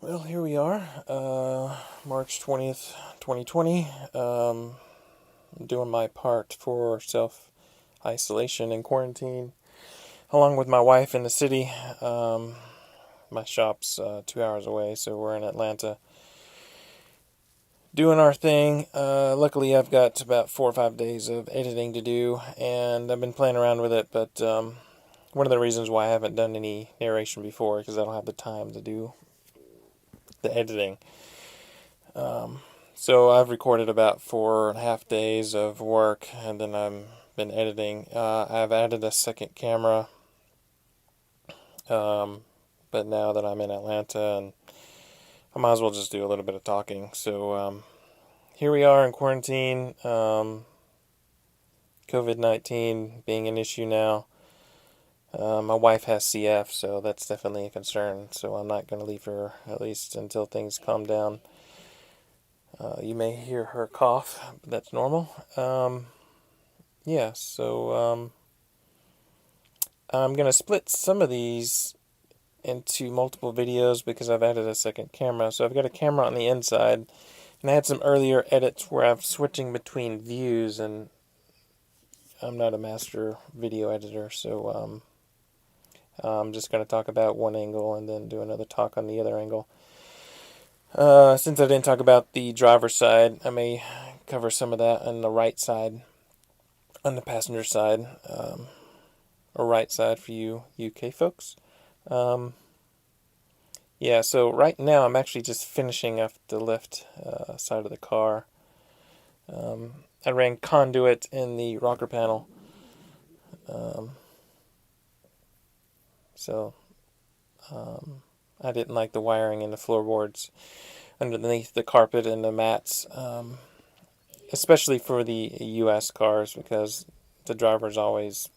Well, here we are, March 20th, 2020. I'm doing my part for self-isolation and quarantine, along with my wife in the city. My shop's 2 hours away, so we're in Atlanta doing our thing. Luckily, I've got about 4 or 5 days of editing to do, and I've been playing around with it, but one of the reasons why I haven't done any narration before is because I don't have the time to do the editing. So I've recorded about 4.5 days of work, and then I've been editing. I've added a second camera, but now that I'm in Atlanta, and I might as well just do a little bit of talking. So here we are in quarantine. COVID-19 being an issue now. My wife has CF, so that's definitely a concern. So I'm not going to leave her, at least until things calm down. You may hear her cough, but that's normal. Yeah, so I'm going to split some of these into multiple videos because I've added a second camera. So I've got a camera on the inside, and I had some earlier edits where I'm switching between views, and I'm not a master video editor, so I'm just going to talk about one angle and then do another talk on the other angle. Since I didn't talk about the driver's side, I may cover some of that on the right side, on the passenger side, or right side for you UK folks. Yeah, so right now I'm actually just finishing up the left side of the car. I ran conduit in the rocker panel, so I didn't like the wiring in the floorboards underneath the carpet and the mats, especially for the US cars, because the driver's always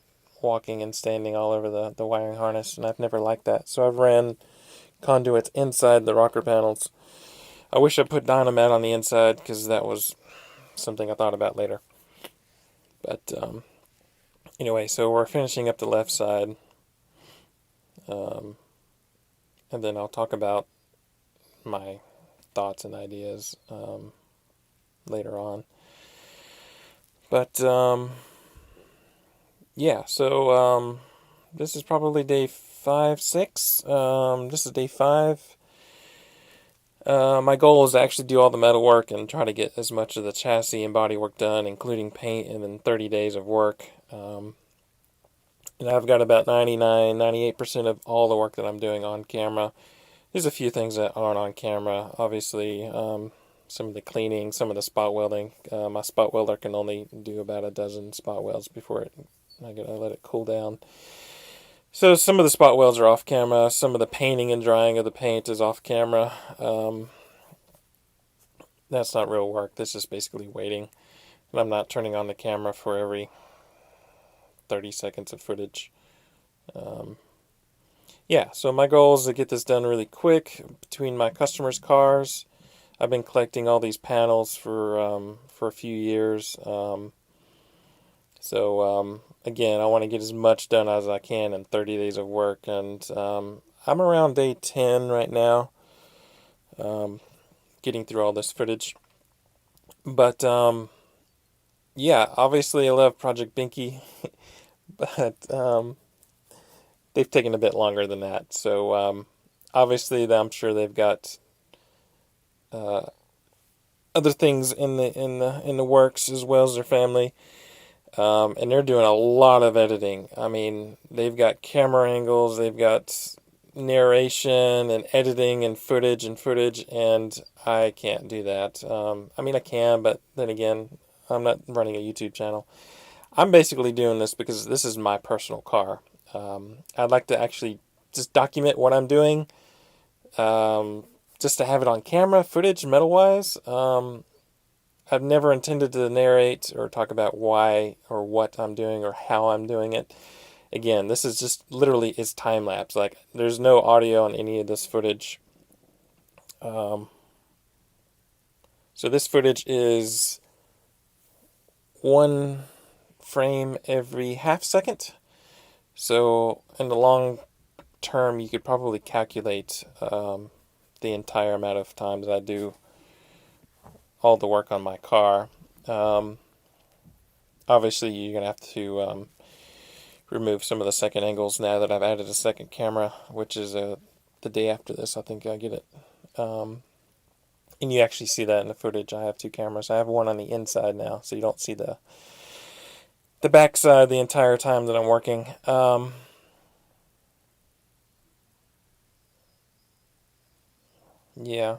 walking and standing all over the wiring harness, and I've never liked that. So I've ran conduits inside the rocker panels. I wish I put Dynamat on the inside, because that was something I thought about later. But anyway, so we're finishing up the left side, and then I'll talk about my thoughts and ideas later on. But yeah, so this is probably day 5, 6. This is day 5. My goal is to actually do all the metal work and try to get as much of the chassis and body work done, including paint, in 30 days of work. And I've got about 99, 98% of all the work that I'm doing on camera. There's a few things that aren't on camera, obviously. Some of the cleaning, some of the spot welding. My spot welder can only do about a dozen spot welds before I gotta let it cool down. So some of the spot welds are off camera. Some of the painting and drying of the paint is off camera. That's not real work. This is basically waiting. And I'm not turning on the camera for every 30 seconds of footage. Yeah, so my goal is to get this done really quick between my customers' cars. I've been collecting all these panels for a few years. So again, I want to get as much done as I can in 30 days of work, and I'm around day 10 right now, getting through all this footage. But yeah, obviously I love Project Binky, but they've taken a bit longer than that. So obviously, I'm sure they've got other things in the works, as well as their family. And they're doing a lot of editing. I mean, they've got camera angles, they've got narration and editing and footage, and I can't do that. I mean, I can, but then again, I'm not running a YouTube channel. I'm basically doing this because this is my personal car. I'd like to actually just document what I'm doing, just to have it on camera, footage, metal-wise. I've never intended to narrate or talk about why or what I'm doing or how I'm doing it. Again, this is just literally is time lapse. Like, there's no audio on any of this footage. So this footage is one frame every half second. So in the long term, you could probably calculate the entire amount of time that I do all the work on my car. Um, Obviously, you're going to have to remove some of the second angles now that I've added a second camera, which is the day after this, I think I get it. And you actually see that in the footage. I have two cameras. I have one on the inside now, so you don't see the back side the entire time that I'm working. Yeah.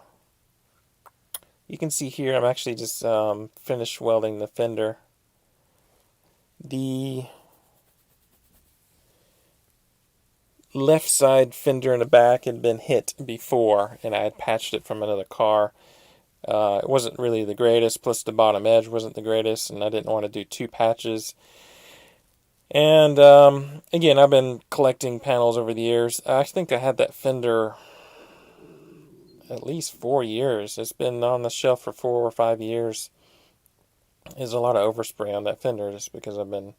You can see here I'm actually just finished welding the fender. The left side fender in the back had been hit before, and I had patched it from another car. It wasn't really the greatest, plus the bottom edge wasn't the greatest, and I didn't want to do two patches. And again, I've been collecting panels over the years. I think I had that fender at least 4 years. It's been on the shelf for 4 or 5 years. There's a lot of overspray on that fender just because I've been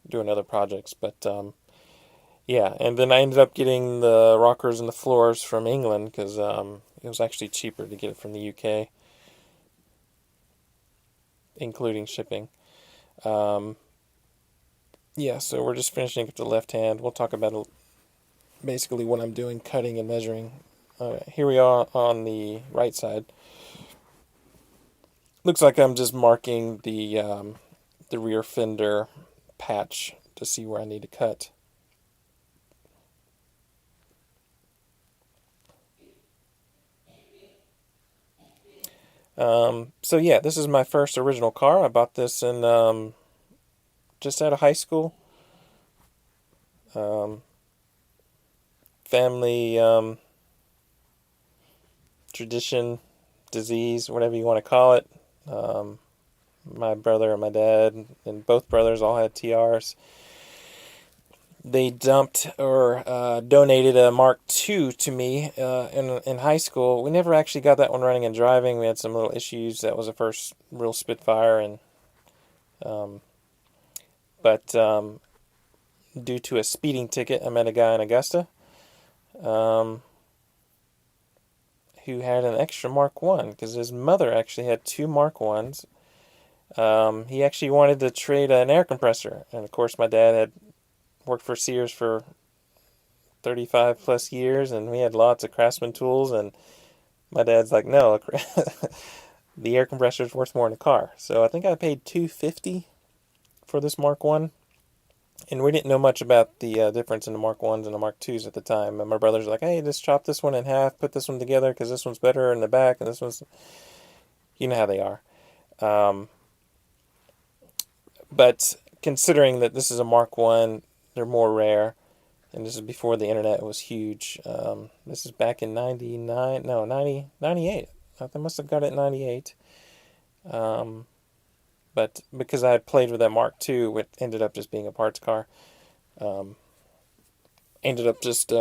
doing other projects. But yeah, and then I ended up getting the rockers and the floors from England because it was actually cheaper to get it from the UK, including shipping. Yeah, so we're just finishing up the left hand. We'll talk about basically what I'm doing, cutting and measuring. Here we are on the right side. Looks like I'm just marking the rear fender patch to see where I need to cut. So yeah, this is my first original car. I bought this in just out of high school. Family tradition, disease, whatever you want to call it. My brother and my dad and both brothers all had TRs. They dumped or donated a Mark II to me in high school. We never actually got that one running and driving. We had some little issues. That was the first real Spitfire, and but due to a speeding ticket, I met a guy in Augusta who had an extra Mark I because his mother actually had two Mark Is. He actually wanted to trade an air compressor, and of course my dad had worked for Sears for 35 plus years, and we had lots of Craftsman tools, and my dad's like, no, the air compressor is worth more in a car. So I think I paid $250 for this Mark I, and we didn't know much about the difference in the Mark Is and the Mark IIs at the time. And my brother's like, hey, just chop this one in half, put this one together, because this one's better in the back, and this one's, you know how they are. But considering that this is a Mark I, they're more rare, and this is before the internet was huge. This is back in 99, no, 90, 98. I must have got it in 98. But because I had played with that Mark II, it ended up just being a parts car. Ended up just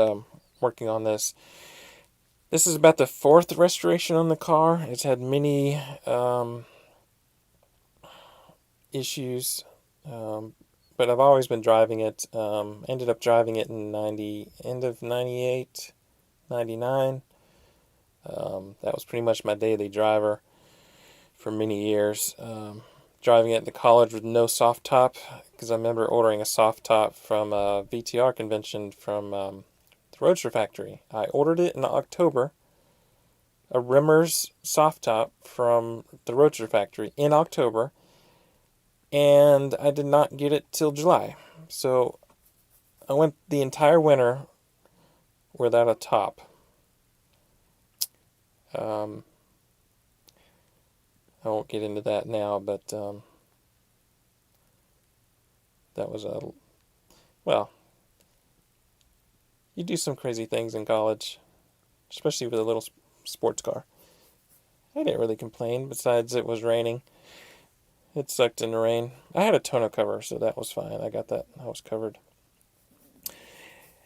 working on this. This is about the fourth restoration on the car. It's had many issues. But I've always been driving it. Ended up driving it in end of 98, 99. That was pretty much my daily driver for many years. Driving it to college with no soft top, because I remember ordering a soft top from a VTR convention from the Roadster Factory. I ordered it in October, a Rimmer's soft top from the Roadster Factory in October, and I did not get it till July. So I went the entire winter without a top. I won't get into that now, but that was well, you do some crazy things in college, especially with a little sports car. I didn't really complain, besides it was raining. It sucked in the rain. I had a tonneau cover, so that was fine. I got that. I was covered.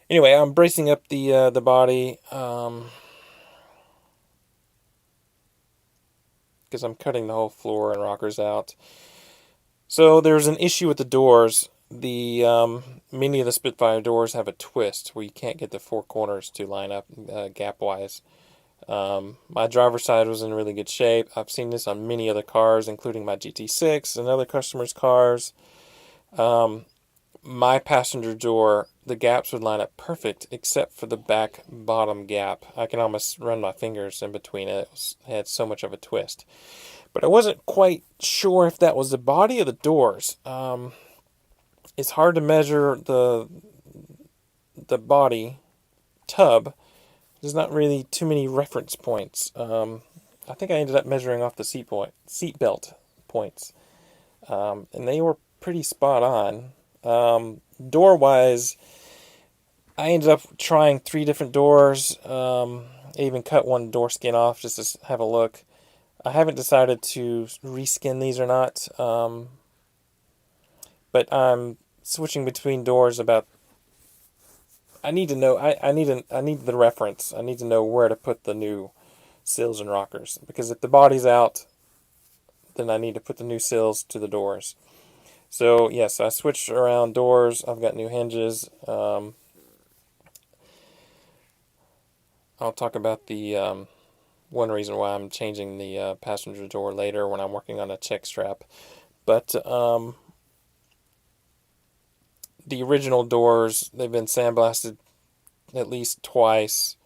Anyway, I'm bracing up the body because I'm cutting the whole floor and rockers out. So there's an issue with the doors. The many of the Spitfire doors have a twist where you can't get the four corners to line up gap-wise. My driver's side was in really good shape. I've seen this on many other cars, including my GT6 and other customers' cars. Um, my passenger door, the gaps would line up perfect except for the back bottom gap. I can almost run my fingers in between it. It had so much of a twist. But I wasn't quite sure if that was the body or the doors. It's hard to measure the body tub. There's not really too many reference points. I think I ended up measuring off the seat belt points, and they were pretty spot on. Door wise, I ended up trying 3 different doors. I even cut one door skin off just to have a look. I haven't decided to reskin these or not, but I'm switching between doors about. I need to know. I need the reference. I need to know where to put the new sills and rockers, because if the body's out, then I need to put the new sills to the doors. So yes, I switched around doors. I've got new hinges. I'll talk about the one reason why I'm changing the passenger door later when I'm working on a check strap. But the original doors, they've been sandblasted at least twice,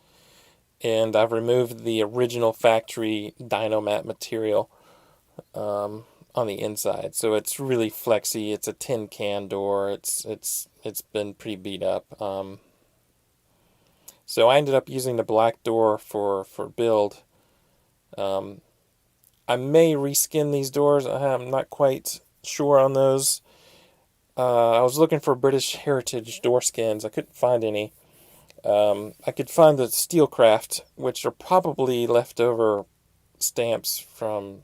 and I've removed the original factory Dynomat material on the inside, so it's really flexy. It's a tin can door. It's been pretty beat up. So I ended up using the black door for build. I may reskin these doors. I'm not quite sure on those. I was looking for British Heritage door skins. I couldn't find any. I could find the Steelcraft, which are probably leftover stamps from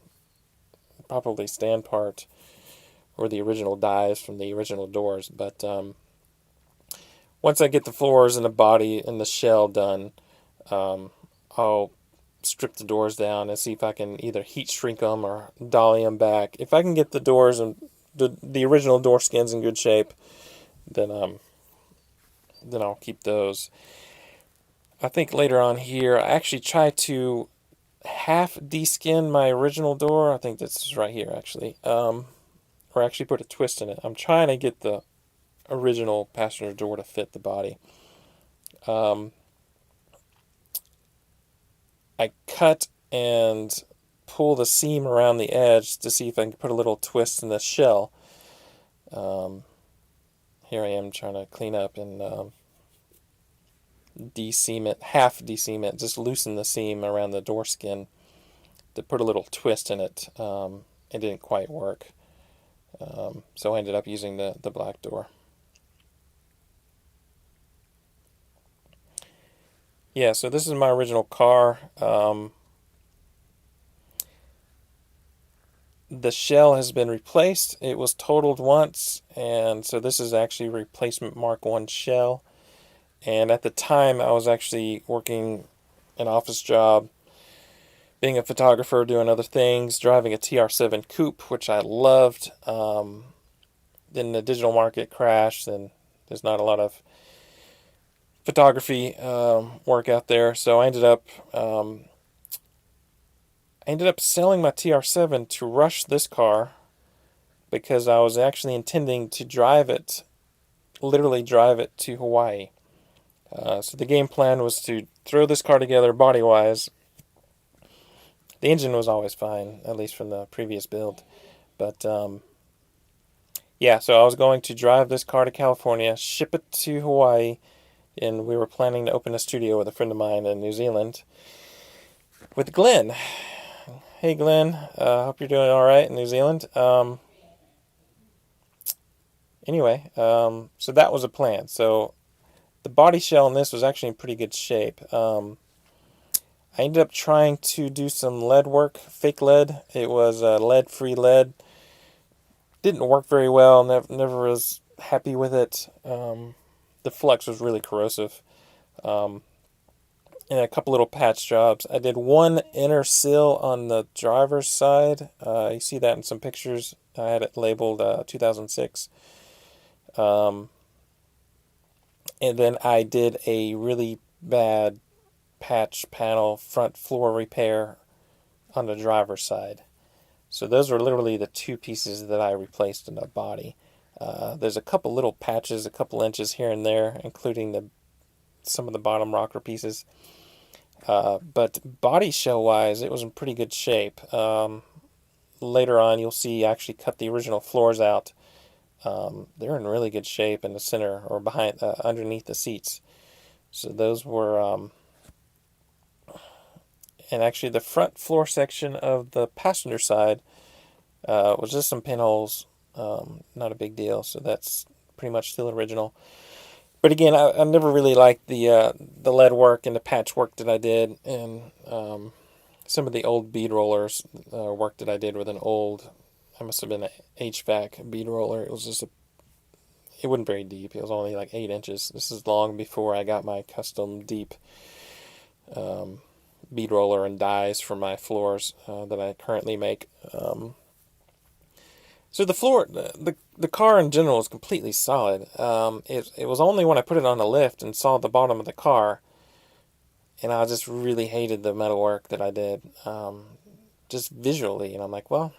probably stand part or the original dies from the original doors. But once I get the floors and the body and the shell done, I'll strip the doors down and see if I can either heat shrink them or dolly them back. If I can get the doors and the original door skins in good shape, then I'll keep those. I think later on here, I actually try to half deskin my original door. I think this is right here actually, or actually put a twist in it. I'm trying to get the original passenger door to fit the body. I cut and pull the seam around the edge to see if I can put a little twist in the shell. Here I am trying to clean up and de-seam it, half de-seam it, just loosen the seam around the door skin to put a little twist in it. It didn't quite work. So I ended up using the black door. Yeah, so this is my original car. The shell has been replaced. It was totaled once, and so this is actually a replacement Mark I shell. And at the time, I was actually working an office job, being a photographer, doing other things, driving a TR7 coupe, which I loved. Then the digital market crashed, and there's not a lot of photography work out there. So I ended up selling my TR7 to rush this car because I was actually intending to literally drive it to Hawaii. So the game plan was to throw this car together body-wise. The engine was always fine, at least from the previous build. But yeah, so I was going to drive this car to California, ship it to Hawaii, and we were planning to open a studio with a friend of mine in New Zealand with Glenn. Hey Glenn, hope you're doing all right in New Zealand. Anyway, so that was a plan. So the body shell in this was actually in pretty good shape. I ended up trying to do some lead work, fake lead. It was lead-free lead. Didn't work very well. Never was happy with it. The flux was really corrosive. And a couple little patch jobs. I did one inner sill on the driver's side. You see that in some pictures. I had it labeled 2006. And then I did a really bad patch panel front floor repair on the driver's side. So those are literally the two pieces that I replaced in the body. There's a couple little patches, a couple inches here and there, including some of the bottom rocker pieces. But body shell wise, it was in pretty good shape. Later on, you'll see I actually cut the original floors out. They're in really good shape in the center or behind, underneath the seats. So those were, and actually the front floor section of the passenger side was just some pinholes. Not a big deal. So that's pretty much still original. But again, I never really liked the lead work and the patch work that I did, and some of the old bead rollers work that I did with an old, I must have been an HVAC bead roller. It was just it wasn't very deep. It was only like 8 inches. This is long before I got my custom deep bead roller and dies for my floors that I currently make. So the floor, the car in general is completely solid. It was only when I put it on the lift and saw the bottom of the car, and I just really hated the metalwork that I did, just visually. And I'm like, well,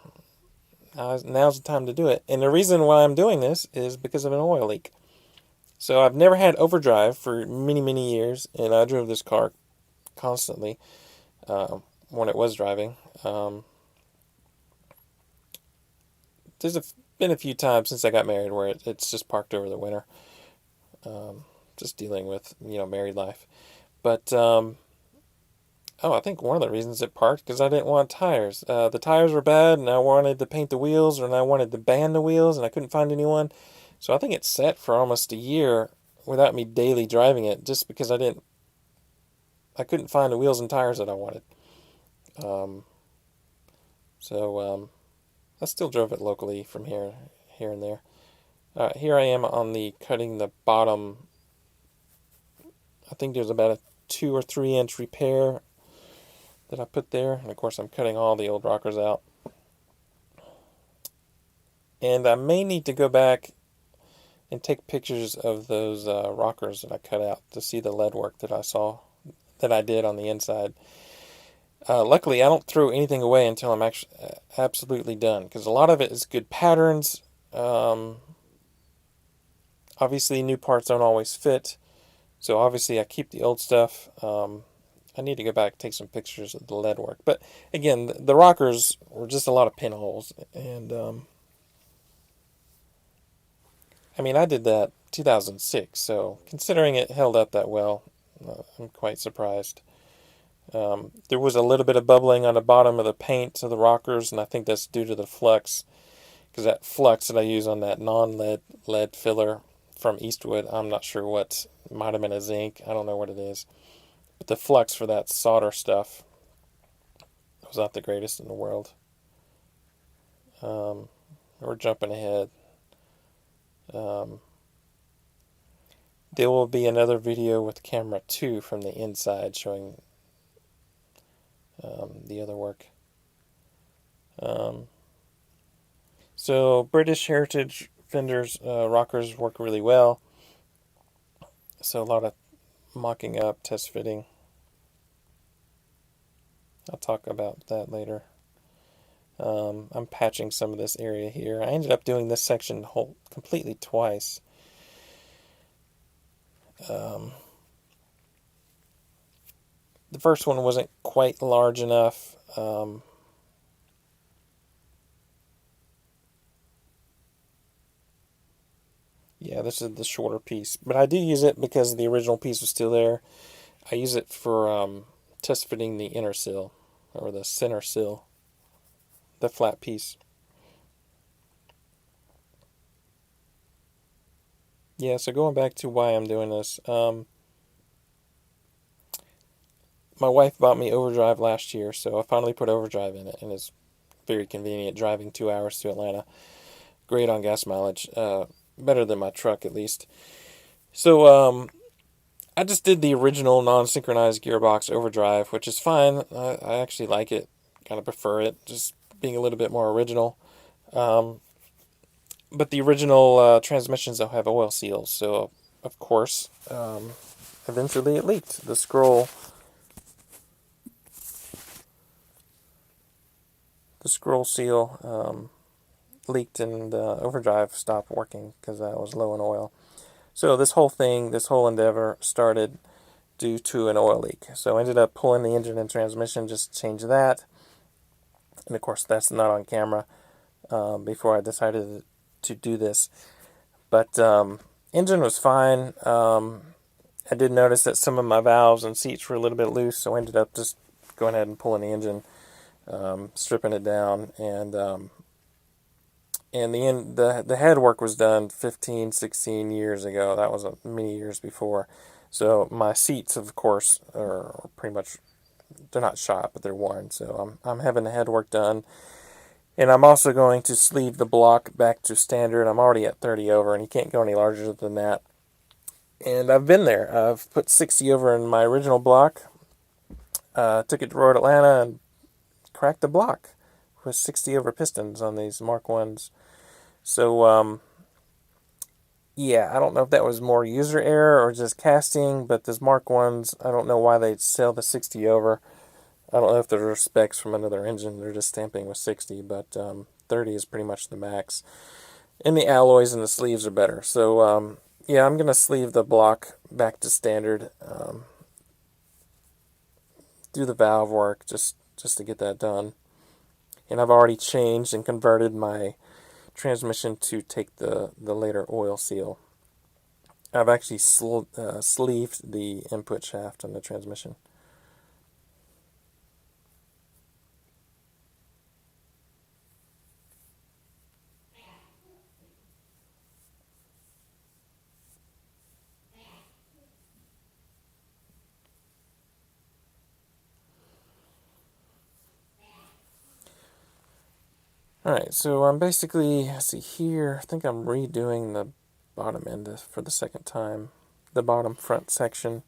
now's the time to do it. And the reason why I'm doing this is because of an oil leak. So I've never had overdrive for many, many years, and I drove this car constantly when it was driving. There's been a few times since I got married where it's just parked over the winter, just dealing with married life. But I think one of the reasons it parked because I didn't want tires. The tires were bad, and I wanted to paint the wheels, and I wanted to band the wheels, and I couldn't find anyone. So I think it sat for almost a year without me daily driving it, just because I couldn't find the wheels and tires that I wanted. So I still drove it locally from here and there. Here I am on cutting the bottom. I think there's about a 2 or 3 inch repair that I put there. And of course I'm cutting all the old rockers out. And I may need to go back and take pictures of those rockers that I cut out to see the lead work that I did on the inside. Luckily, I don't throw anything away until I'm actually absolutely done, because a lot of it is good patterns. Obviously, new parts don't always fit, so obviously I keep the old stuff. I need to go back and take some pictures of the lead work. But again, the rockers were just a lot of pinholes, and I mean, I did that 2006, so considering it held up that well, I'm quite surprised. There was a little bit of bubbling on the bottom of the paint of the rockers, and I think that's due to the flux, because that flux that I use on that lead filler from Eastwood, I'm not sure what, it might have been a zinc, I don't know what it is, but the flux for that solder stuff was not the greatest in the world. We're jumping ahead. There will be another video with camera 2 from the inside showing the other work. So British Heritage fenders, rockers work really well. So a lot of mocking up, test fitting. I'll talk about that later. I'm patching some of this area here. I ended up doing this section completely twice. The first one wasn't quite large enough. Yeah, this is the shorter piece. But I do use it because the original piece was still there. I use it for test fitting the inner sill, or the center sill, the flat piece. Yeah, so going back to why I'm doing this. My wife bought me overdrive last year, so I finally put overdrive in it, and it's very convenient driving 2 hours to Atlanta. Great on gas mileage. Better than my truck, at least. So, I just did the original non-synchronized gearbox overdrive, which is fine. I actually like it. Kind of prefer it, just being a little bit more original. But the original transmissions don't have oil seals, so of course, eventually it leaked. The scroll the scroll seal leaked and the overdrive stopped working because I was low in oil. So this whole thing, this whole endeavor started due to an oil leak. So I ended up pulling the engine and transmission just to change that. And of course that's not on camera before I decided to do this. But engine was fine. I did notice that some of my valves and seats were a little bit loose, so I ended up just going ahead and pulling the engine, stripping it down, and the head work was done 15, 16 years ago. That was many years before. So my seats, of course, are pretty much, they're not shot, but they're worn. So I'm having the head work done. And I'm also going to sleeve the block back to standard. I'm already at 30 over, and you can't go any larger than that. And I've been there. I've put 60 over in my original block. Took it to Road Atlanta and cracked the block with 60 over pistons on these Mark 1s. So, yeah, I don't know if that was more user error or just casting, but these Mark 1s, I don't know why they sell the 60 over. I don't know if there are specs from another engine. They're just stamping with 60, but 30 is pretty much the max. And the alloys and the sleeves are better. So, yeah, I'm going to sleeve the block back to standard. Do the valve work just to get that done. And I've already changed and converted my transmission to take the later oil seal. I've actually sleeved the input shaft on the transmission. Alright, so I'm basically, let's see here, I think I'm redoing the bottom end for the second time, the bottom front section.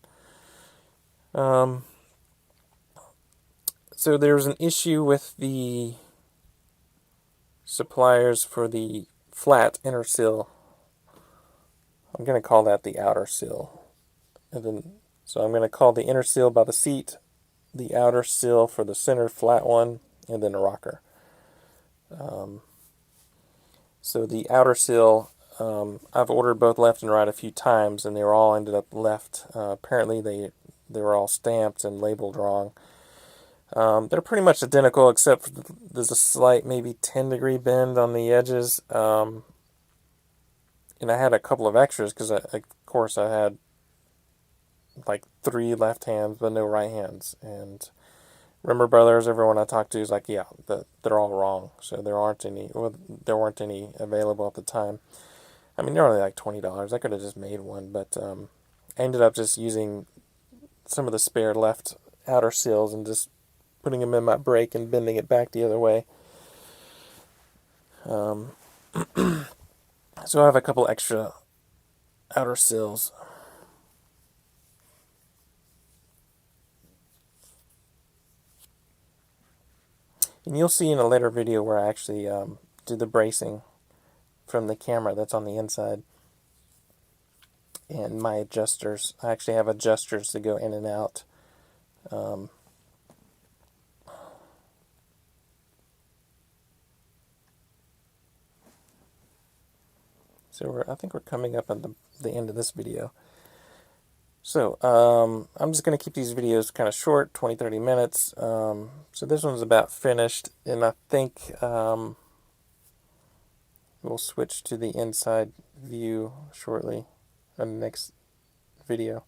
So there was an issue with the suppliers for the flat inner seal. I'm going to call that the outer seal. And then, so I'm going to call the inner seal by the seat, the outer seal for the center flat one, and then a rocker. So the outer seal, I've ordered both left and right a few times, and they were all ended up left. Apparently they were all stamped and labeled wrong. They're pretty much identical, except for there's a slight maybe 10-degree bend on the edges. And I had a couple of extras because, of course, I had like 3 left hands but no right hands. And Rimmer Brothers, everyone I talked to is like, yeah, they're all wrong. So there weren't any available at the time. I mean, they're only like $20. I could have just made one, but I ended up just using some of the spare left outer seals and just putting them in my brake and bending it back the other way. So I have a couple extra outer seals. And you'll see in a later video where I actually do the bracing from the camera that's on the inside. And my adjusters, I actually have adjusters to go in and out. So I think we're coming up on the end of this video. So I'm just going to keep these videos kind of short, 20-30 minutes. So this one's about finished, and I think we'll switch to the inside view shortly in the next video.